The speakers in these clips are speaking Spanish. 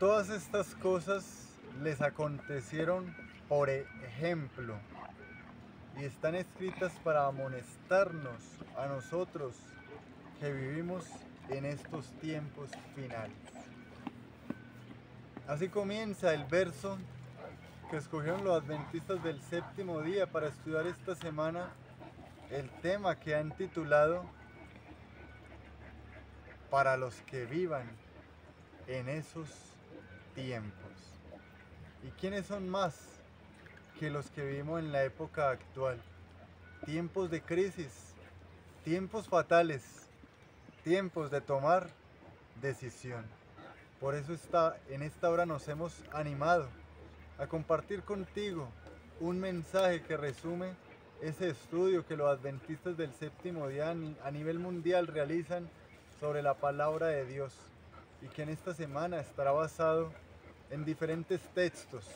Todas estas cosas les acontecieron por ejemplo y están escritas para amonestarnos a nosotros que vivimos en estos tiempos finales. Así comienza el verso que escogieron los adventistas del séptimo día para estudiar esta semana, el tema que han titulado Para los que vivan en esos tiempos. ¿Y quiénes son más que los que vivimos en la época actual? Tiempos de crisis, tiempos fatales, tiempos de tomar decisión. Por eso en esta hora nos hemos animado a compartir contigo un mensaje que resume ese estudio que los adventistas del séptimo día a nivel mundial realizan sobre la palabra de Dios y que en esta semana estará basado en diferentes textos,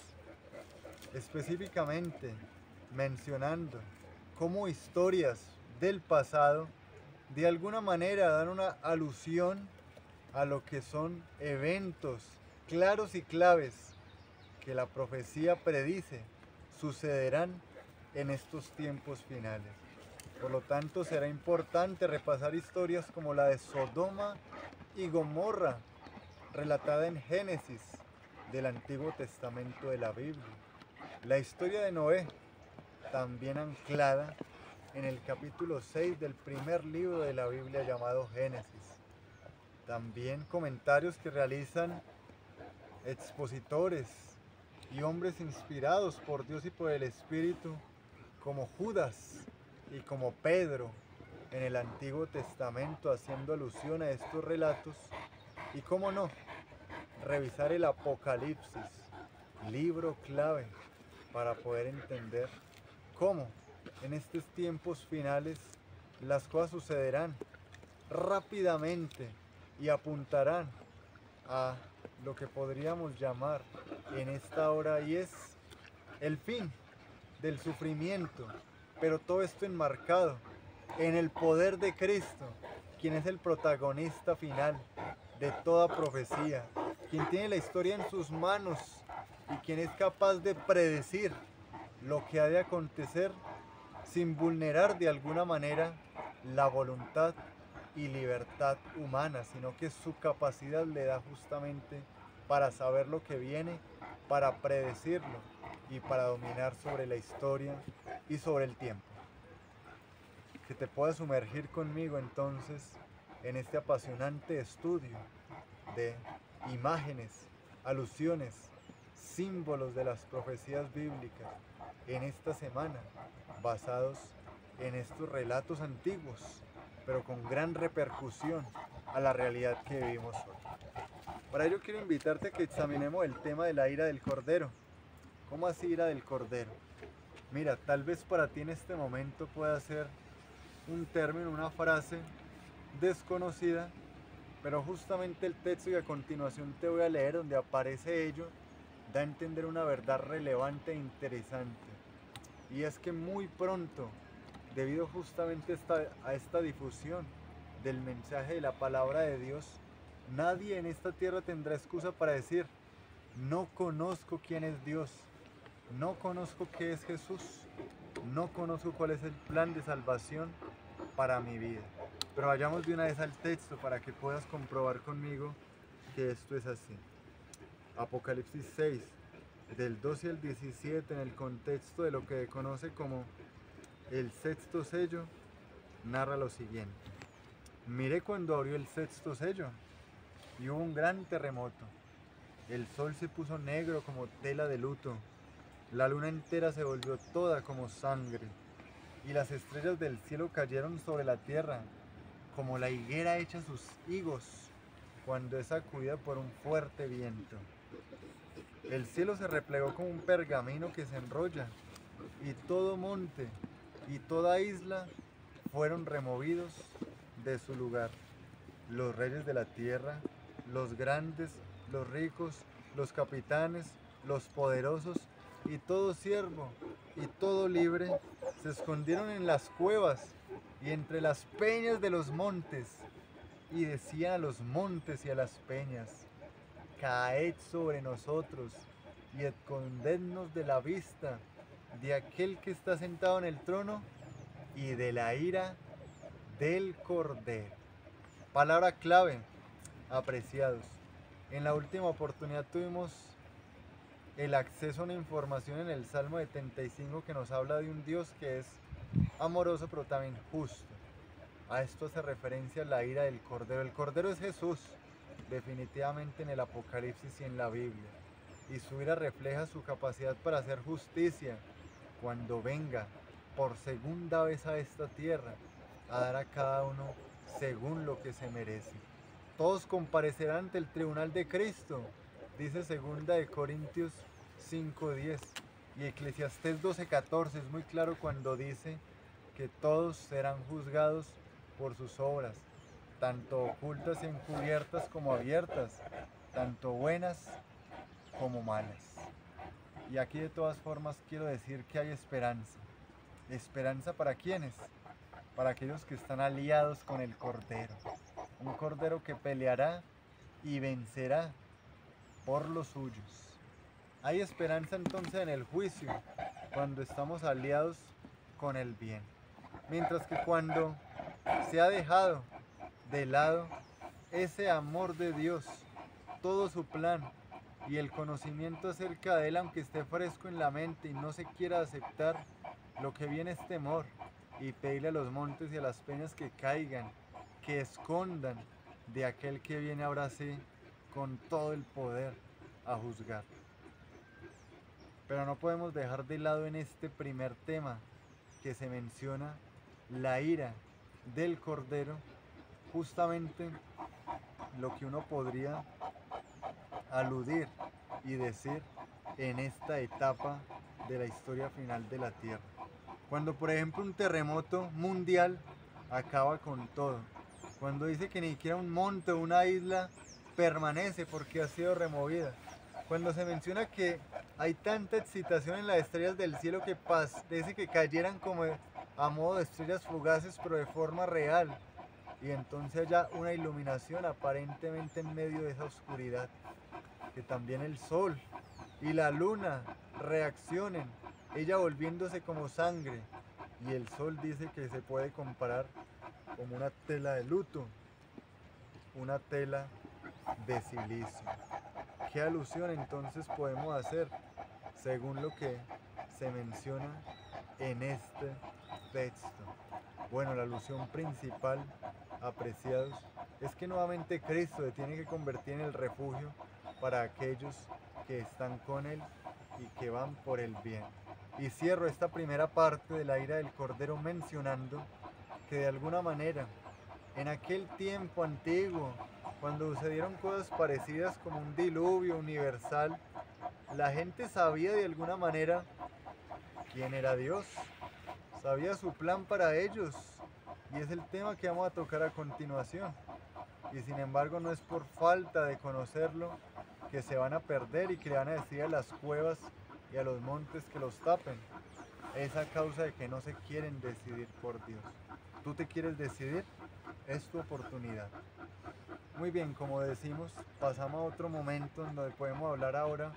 específicamente mencionando cómo historias del pasado de alguna manera dan una alusión a lo que son eventos claros y claves que la profecía predice sucederán en estos tiempos finales. Por lo tanto, será importante repasar historias como la de Sodoma y Gomorra, relatada en Génesis del Antiguo Testamento de la Biblia. La historia de Noé, también anclada en el capítulo 6 del primer libro de la Biblia llamado Génesis. También comentarios que realizan expositores y hombres inspirados por Dios y por el Espíritu, como Judas y como Pedro en el Antiguo Testamento, haciendo alusión a estos relatos. Y cómo no, revisar el Apocalipsis, libro clave para poder entender cómo en estos tiempos finales las cosas sucederán rápidamente y apuntarán a lo que podríamos llamar en esta hora, y es el fin del sufrimiento, pero todo esto enmarcado en el poder de Cristo, quien es el protagonista final de toda profecía, quien tiene la historia en sus manos y quien es capaz de predecir lo que ha de acontecer sin vulnerar de alguna manera la voluntad y libertad humana, sino que su capacidad le da justamente para saber lo que viene, para predecirlo y para dominar sobre la historia y sobre el tiempo. Que te puedas sumergir conmigo entonces en este apasionante estudio de imágenes, alusiones, símbolos de las profecías bíblicas en esta semana, basados en estos relatos antiguos, pero con gran repercusión a la realidad que vivimos hoy. Para ello quiero invitarte a que examinemos el tema de la ira del Cordero. ¿Cómo así ira del Cordero? Mira, tal vez para ti en este momento pueda ser un término, una frase desconocida, pero justamente el texto que a continuación te voy a leer, donde aparece ello, da a entender una verdad relevante e interesante. Y es que muy pronto, debido justamente a esta difusión del mensaje de la palabra de Dios, nadie en esta tierra tendrá excusa para decir: no conozco quién es Dios, no conozco qué es Jesús, no conozco cuál es el plan de salvación para mi vida. Pero vayamos de una vez al texto para que puedas comprobar conmigo que esto es así. Apocalipsis 6, del 12 al 17, en el contexto de lo que se conoce como el sexto sello, narra lo siguiente. Miré cuando abrió el sexto sello y hubo un gran terremoto. El sol se puso negro como tela de luto, la luna entera se volvió toda como sangre, y las estrellas del cielo cayeron sobre la tierra, como la higuera echa sus higos cuando es sacudida por un fuerte viento. El cielo se replegó como un pergamino que se enrolla, y todo monte y toda isla fueron removidos de su lugar. Los reyes de la tierra, los grandes, los ricos, los capitanes, los poderosos y todo siervo y todo libre se escondieron en las cuevas y entre las peñas de los montes, y decían a los montes y a las peñas: caed sobre nosotros y escondednos de la vista de aquel que está sentado en el trono y de la ira del Cordero. Palabra clave, apreciados. En la última oportunidad tuvimos el acceso a una información en el Salmo 75 que nos habla de un Dios que es amoroso pero también justo. A esto hace referencia la ira del Cordero. El Cordero es Jesús, definitivamente en el Apocalipsis y en la Biblia. Y su ira refleja su capacidad para hacer justicia cuando venga por segunda vez a esta tierra a dar a cada uno según lo que se merece. Todos comparecerán ante el tribunal de Cristo, dice 2 Corintios 5:10, y Eclesiastés 12:14 es muy claro cuando dice que todos serán juzgados por sus obras, tanto ocultas y encubiertas como abiertas, tanto buenas como malas. Y aquí de todas formas quiero decir que hay esperanza. ¿Esperanza para quiénes? Para aquellos que están aliados con el Cordero. Un Cordero que peleará y vencerá por los suyos. Hay esperanza entonces en el juicio, cuando estamos aliados con el bien. Mientras que cuando se ha dejado de lado ese amor de Dios, todo su plan y el conocimiento acerca de Él, aunque esté fresco en la mente y no se quiera aceptar, lo que viene es temor y pedirle a los montes y a las peñas que caigan, que escondan de aquel que viene ahora sí con todo el poder a juzgar. Pero no podemos dejar de lado en este primer tema que se menciona la ira del Cordero, justamente lo que uno podría aludir y decir en esta etapa de la historia final de la Tierra. Cuando por ejemplo un terremoto mundial acaba con todo. Cuando dice que ni siquiera un monte o una isla permanece porque ha sido removida. Cuando se menciona que hay tanta excitación en las estrellas del cielo que parece que cayeran como a modo de estrellas fugaces pero de forma real. Y entonces haya una iluminación aparentemente en medio de esa oscuridad. Que también el sol y la luna reaccionen, ella volviéndose como sangre. Y el sol dice que se puede comparar como una tela de luto, una tela de silicio. ¿Qué alusión entonces podemos hacer según lo que se menciona en este texto? Bueno, la alusión principal, apreciados, es que nuevamente Cristo se tiene que convertir en el refugio para aquellos que están con Él y que van por el bien. Y cierro esta primera parte de la ira del Cordero mencionando que de alguna manera, en aquel tiempo antiguo, cuando sucedieron cosas parecidas como un diluvio universal, la gente sabía de alguna manera quién era Dios, sabía su plan para ellos, y es el tema que vamos a tocar a continuación. Y sin embargo no es por falta de conocerlo que se van a perder y que le van a decir a las cuevas y a los montes que los tapen. Es a causa de que no se quieren decidir por Dios. ¿Tú te quieres decidir? Es tu oportunidad. Muy bien, como decimos, pasamos a otro momento en donde podemos hablar ahora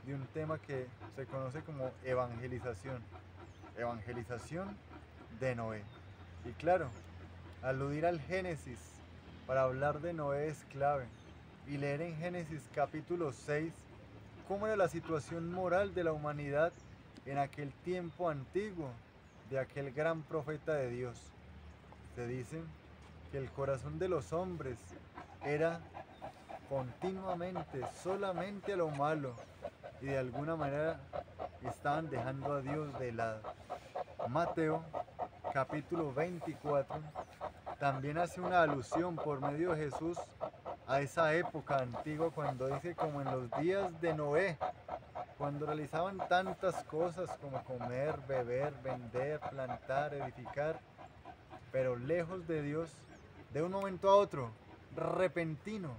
de un tema que se conoce como evangelización. Evangelización de Noé. Y claro, aludir al Génesis para hablar de Noé es clave. Y leer en Génesis capítulo 6 cómo era la situación moral de la humanidad en aquel tiempo antiguo de aquel gran profeta de Dios. Se dice que el corazón de los hombres era continuamente solamente a lo malo y de alguna manera estaban dejando a Dios de lado. Mateo capítulo 24 también hace una alusión por medio de Jesús a esa época antigua cuando dice como en los días de Noé, cuando realizaban tantas cosas como comer, beber, vender, plantar, edificar, pero lejos de Dios, de un momento a otro, repentino,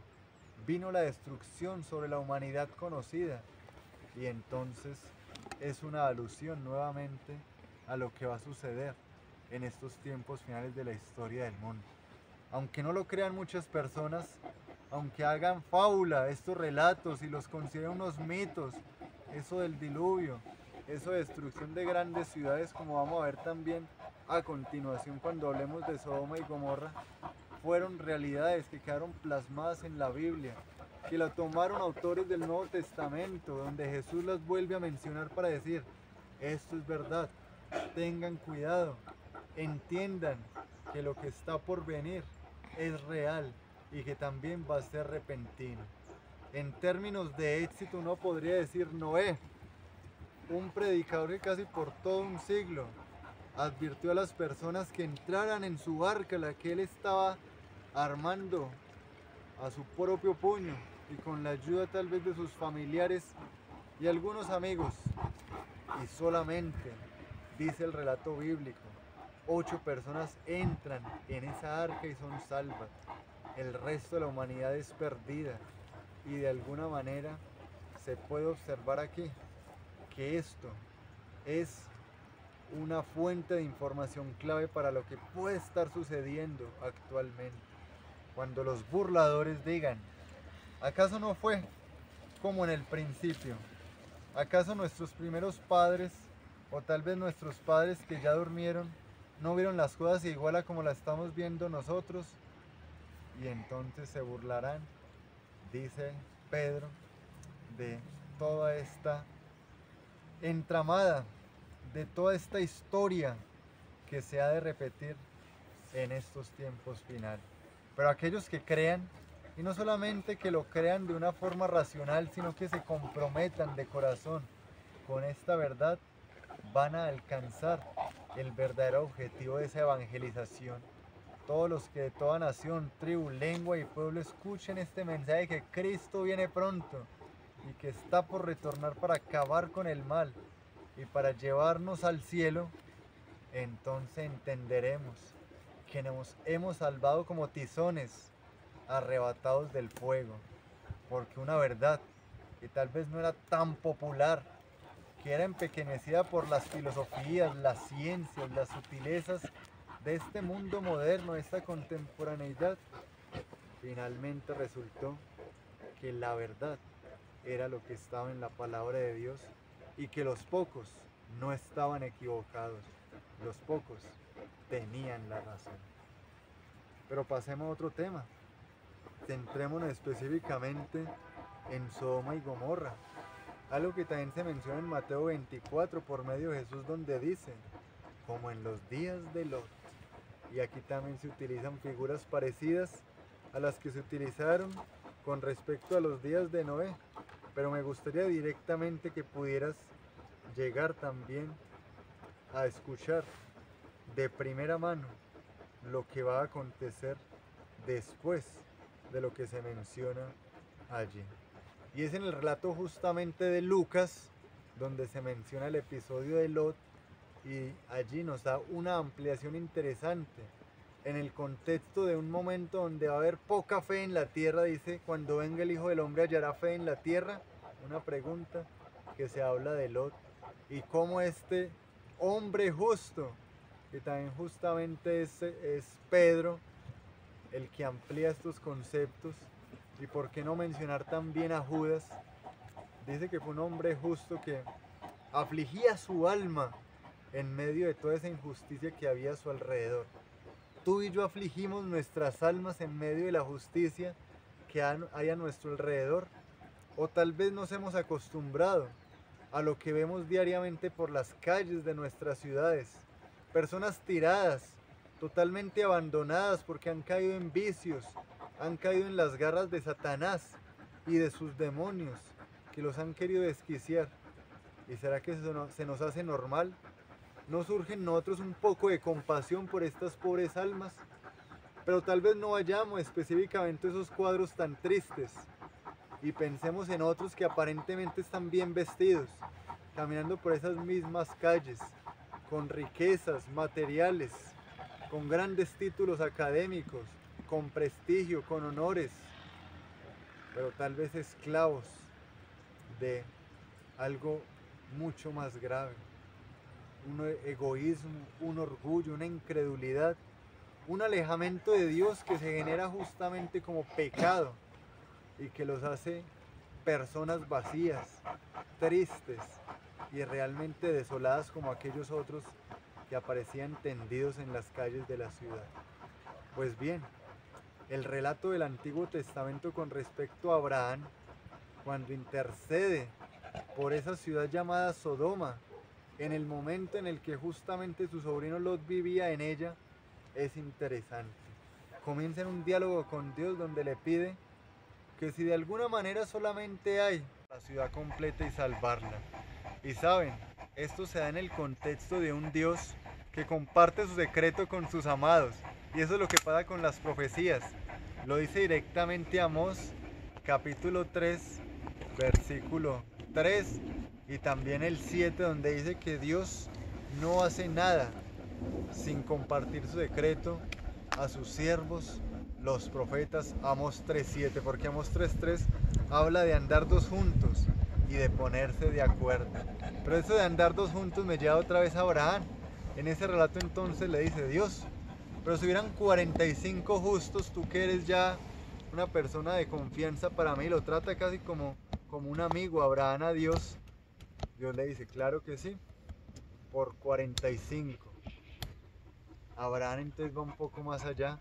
vino la destrucción sobre la humanidad conocida. Y entonces es una alusión nuevamente a lo que va a suceder en estos tiempos finales de la historia del mundo. Aunque no lo crean muchas personas, aunque hagan fábula estos relatos y los consideren unos mitos, eso del diluvio, eso de destrucción de grandes ciudades, como vamos a ver también a continuación cuando hablemos de Sodoma y Gomorra, fueron realidades que quedaron plasmadas en la Biblia, que la tomaron autores del Nuevo Testamento, donde Jesús las vuelve a mencionar para decir, esto es verdad, tengan cuidado, entiendan que lo que está por venir es real y que también va a ser repentino. En términos de éxito uno podría decir Noé, un predicador que casi por todo un siglo advirtió a las personas que entraran en su barca, la que él estaba armando a su propio puño y con la ayuda tal vez de sus familiares y algunos amigos. Y solamente, dice el relato bíblico, 8 personas entran en esa arca y son salvas. El resto de la humanidad es perdida. Y de alguna manera se puede observar aquí que esto es una fuente de información clave para lo que puede estar sucediendo actualmente. Cuando los burladores digan, ¿acaso no fue como en el principio? ¿Acaso nuestros primeros padres, o tal vez nuestros padres que ya durmieron, no vieron las cosas igual a como las estamos viendo nosotros? Y entonces se burlarán, dice Pedro, de toda esta entramada, de toda esta historia que se ha de repetir en estos tiempos finales. Pero aquellos que crean, y no solamente que lo crean de una forma racional, sino que se comprometan de corazón con esta verdad, van a alcanzar el verdadero objetivo de esa evangelización. Todos los que de toda nación, tribu, lengua y pueblo escuchen este mensaje de que Cristo viene pronto y que está por retornar para acabar con el mal y para llevarnos al cielo, entonces entenderemos que nos hemos salvado como tizones arrebatados del fuego, porque una verdad que tal vez no era tan popular, que era empequeñecida por las filosofías, las ciencias, las sutilezas de este mundo moderno, de esta contemporaneidad, finalmente resultó que la verdad era lo que estaba en la palabra de Dios y que los pocos no estaban equivocados, los pocos tenían la razón. Pero pasemos a otro tema, centrémonos específicamente en Sodoma y Gomorra, algo que también se menciona en Mateo 24 por medio de Jesús, donde dice, como en los días de Lot. Y aquí también se utilizan figuras parecidas a las que se utilizaron con respecto a los días de Noé, pero me gustaría directamente que pudieras llegar también a escuchar de primera mano lo que va a acontecer después de lo que se menciona allí. Y es en el relato justamente de Lucas, donde se menciona el episodio de Lot, y allí nos da una ampliación interesante en el contexto de un momento donde va a haber poca fe en la tierra. Dice, cuando venga el Hijo del Hombre, ¿hallará fe en la tierra? Una pregunta que se habla de Lot y cómo este hombre justo, que también justamente es Pedro el que amplía estos conceptos, y por qué no mencionar también a Judas. Dice que fue un hombre justo que afligía su alma en medio de toda esa injusticia que había a su alrededor. Tú y yo afligimos nuestras almas en medio de la justicia que hay a nuestro alrededor, o tal vez nos hemos acostumbrado a lo que vemos diariamente por las calles de nuestras ciudades, personas tiradas, totalmente abandonadas porque han caído en vicios, han caído en las garras de Satanás y de sus demonios que los han querido desquiciar. ¿Y será que eso se nos hace normal? ¿No surge en nosotros un poco de compasión por estas pobres almas? Pero tal vez no vayamos específicamente a esos cuadros tan tristes y pensemos en otros que aparentemente están bien vestidos, caminando por esas mismas calles, con riquezas materiales, con grandes títulos académicos, con prestigio, con honores, pero tal vez esclavos de algo mucho más grave, un egoísmo, un orgullo, una incredulidad, un alejamiento de Dios que se genera justamente como pecado y que los hace personas vacías, tristes y realmente desoladas como aquellos otros que aparecían tendidos en las calles de la ciudad. Pues bien, el relato del Antiguo Testamento con respecto a Abraham, cuando intercede por esa ciudad llamada Sodoma, en el momento en el que justamente su sobrino Lot vivía en ella, es interesante. Comienza en un diálogo con Dios donde le pide que si de alguna manera solamente hay la ciudad completa y salvarla. Y saben, esto se da en el contexto de un Dios que comparte su secreto con sus amados. Y eso es lo que pasa con las profecías. Lo dice directamente Amós, capítulo 3, versículo 3 y también el 7, donde dice que Dios no hace nada sin compartir su secreto a sus siervos, los profetas. Amós 3:7, porque Amós 3:3 habla de andar dos juntos y de ponerse de acuerdo. Pero eso de andar dos juntos me lleva otra vez a Abraham. En ese relato entonces le dice Dios, pero si hubieran 45 justos, tú que eres ya una persona de confianza para mí, lo trata casi como un amigo, Abraham, a Dios. Dios le dice, claro que sí, por 45. Abraham entonces va un poco más allá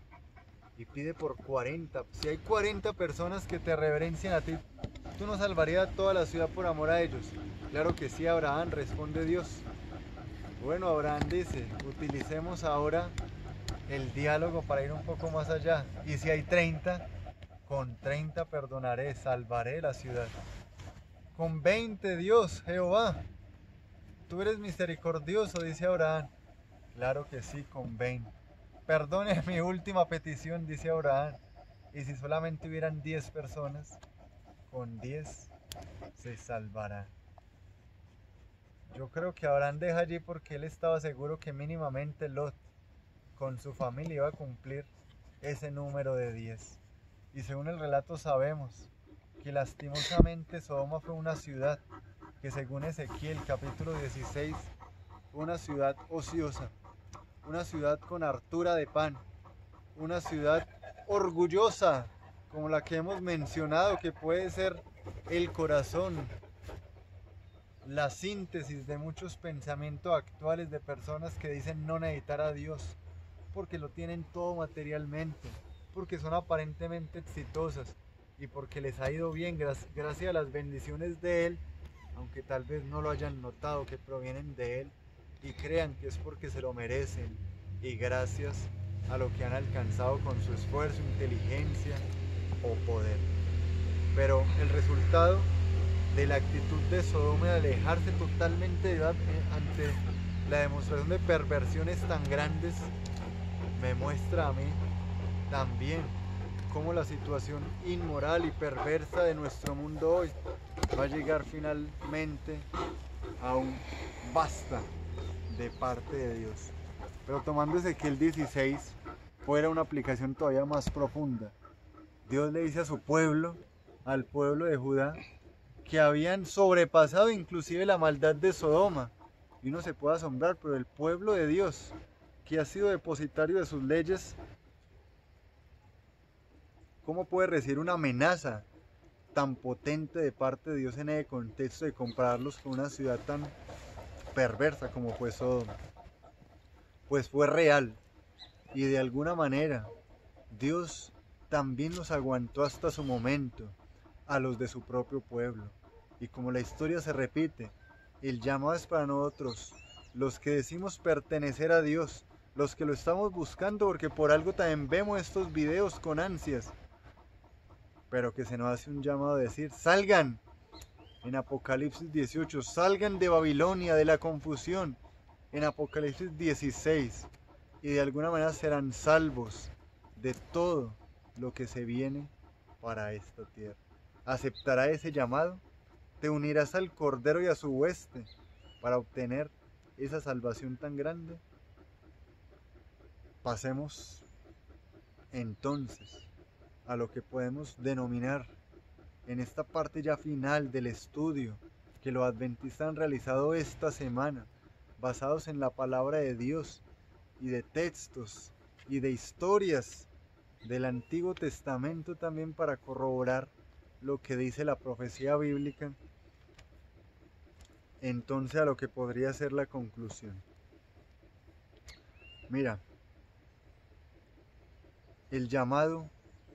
y pide por 40. Si hay 40 personas que te reverencian a ti, ¿tú no salvarías a toda la ciudad por amor a ellos? Claro que sí, Abraham, responde Dios. Bueno, Abraham dice, utilicemos ahora el diálogo para ir un poco más allá. Y si hay 30, con 30 perdonaré, salvaré la ciudad. Con 20, Dios, Jehová, tú eres misericordioso, dice Abraham. Claro que sí, con 20. Perdone mi última petición, dice Abraham. Y si solamente hubieran 10 personas, con 10 se salvará. Yo creo que Abraham deja allí porque él estaba seguro que mínimamente Lot con su familia iba a cumplir ese número de 10. Y según el relato sabemos que lastimosamente Sodoma fue una ciudad que según Ezequiel capítulo 16, una ciudad ociosa, una ciudad con hartura de pan, una ciudad orgullosa como la que hemos mencionado, que puede ser el corazón, la síntesis de muchos pensamientos actuales de personas que dicen no necesitar a Dios porque lo tienen todo materialmente, porque son aparentemente exitosas y porque les ha ido bien gracias a las bendiciones de Él, aunque tal vez no lo hayan notado que provienen de Él y crean que es porque se lo merecen y gracias a lo que han alcanzado con su esfuerzo, inteligencia o poder. Pero el resultado de la actitud de Sodoma de alejarse totalmente de Dios ante la demostración de perversiones tan grandes me muestra a mí también cómo la situación inmoral y perversa de nuestro mundo hoy va a llegar finalmente a un basta de parte de Dios. Pero tomando Ezequiel 16 fuera una aplicación todavía más profunda, Dios le dice a su pueblo, al pueblo de Judá, que habían sobrepasado inclusive la maldad de Sodoma. Y uno se puede asombrar, pero el pueblo de Dios, que ha sido depositario de sus leyes, ¿cómo puede recibir una amenaza tan potente de parte de Dios en el contexto de compararlos con una ciudad tan perversa como fue Sodoma? Pues fue real, y de alguna manera Dios también los aguantó hasta su momento a los de su propio pueblo. Y como la historia se repite, el llamado es para nosotros, los que decimos pertenecer a Dios, los que lo estamos buscando, porque por algo también vemos estos videos con ansias, pero que se nos hace un llamado a decir, salgan, en Apocalipsis 18, salgan de Babilonia, de la confusión, en Apocalipsis 16, y de alguna manera serán salvos de todo lo que se viene para esta tierra. ¿Aceptará ese llamado? ¿Te unirás al Cordero y a su hueste para obtener esa salvación tan grande? Pasemos entonces a lo que podemos denominar en esta parte ya final del estudio que los adventistas han realizado esta semana, basados en la palabra de Dios y de textos y de historias del Antiguo Testamento también para corroborar lo que dice la profecía bíblica, entonces a lo que podría ser la conclusión. Mira, el llamado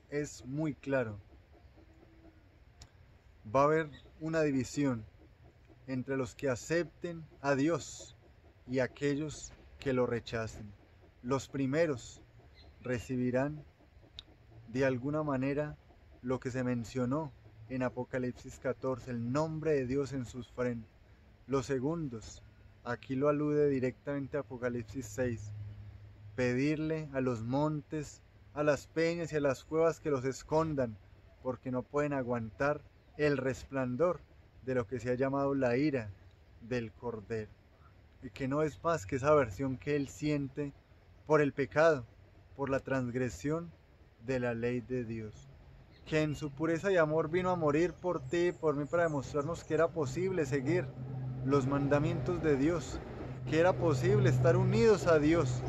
es muy claro. Va a haber una división entre los que acepten a Dios y aquellos que lo rechacen. Los primeros recibirán de alguna manera lo que se mencionó en Apocalipsis 14, el nombre de Dios en sus frentes. Los segundos, aquí lo alude directamente a Apocalipsis 6, pedirle a los montes, a las peñas y a las cuevas que los escondan, porque no pueden aguantar el resplandor de lo que se ha llamado la ira del Cordero, y que no es más que esa aversión que él siente por el pecado, por la transgresión de la ley de Dios, que en su pureza y amor vino a morir por ti y por mí para demostrarnos que era posible seguir los mandamientos de Dios, que era posible estar unidos a Dios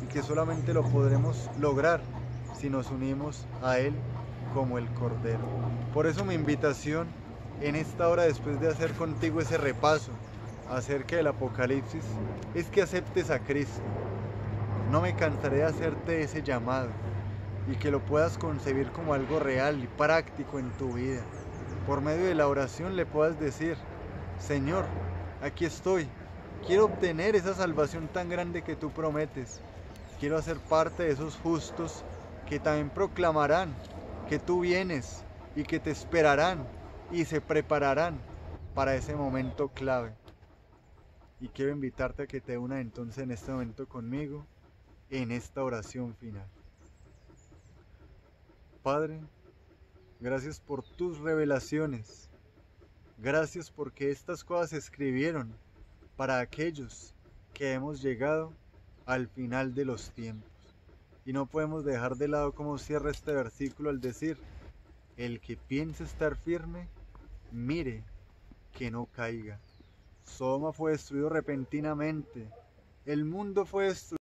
y que solamente lo podremos lograr si nos unimos a Él como el Cordero. Por eso mi invitación en esta hora, después de hacer contigo ese repaso acerca del Apocalipsis, es que aceptes a Cristo. No me cansaré de hacerte ese llamado y que lo puedas concebir como algo real y práctico en tu vida. Por medio de la oración le puedas decir: Señor, aquí estoy, quiero obtener esa salvación tan grande que tú prometes. Quiero hacer parte de esos justos que también proclamarán que tú vienes y que te esperarán y se prepararán para ese momento clave. Y quiero invitarte a que te unas entonces en este momento conmigo en esta oración final. Padre, gracias por tus revelaciones. Gracias porque estas cosas se escribieron para aquellos que hemos llegado al final de los tiempos. Y no podemos dejar de lado cómo cierra este versículo al decir: el que piense estar firme, mire que no caiga. Sodoma fue destruido repentinamente. El mundo fue destruido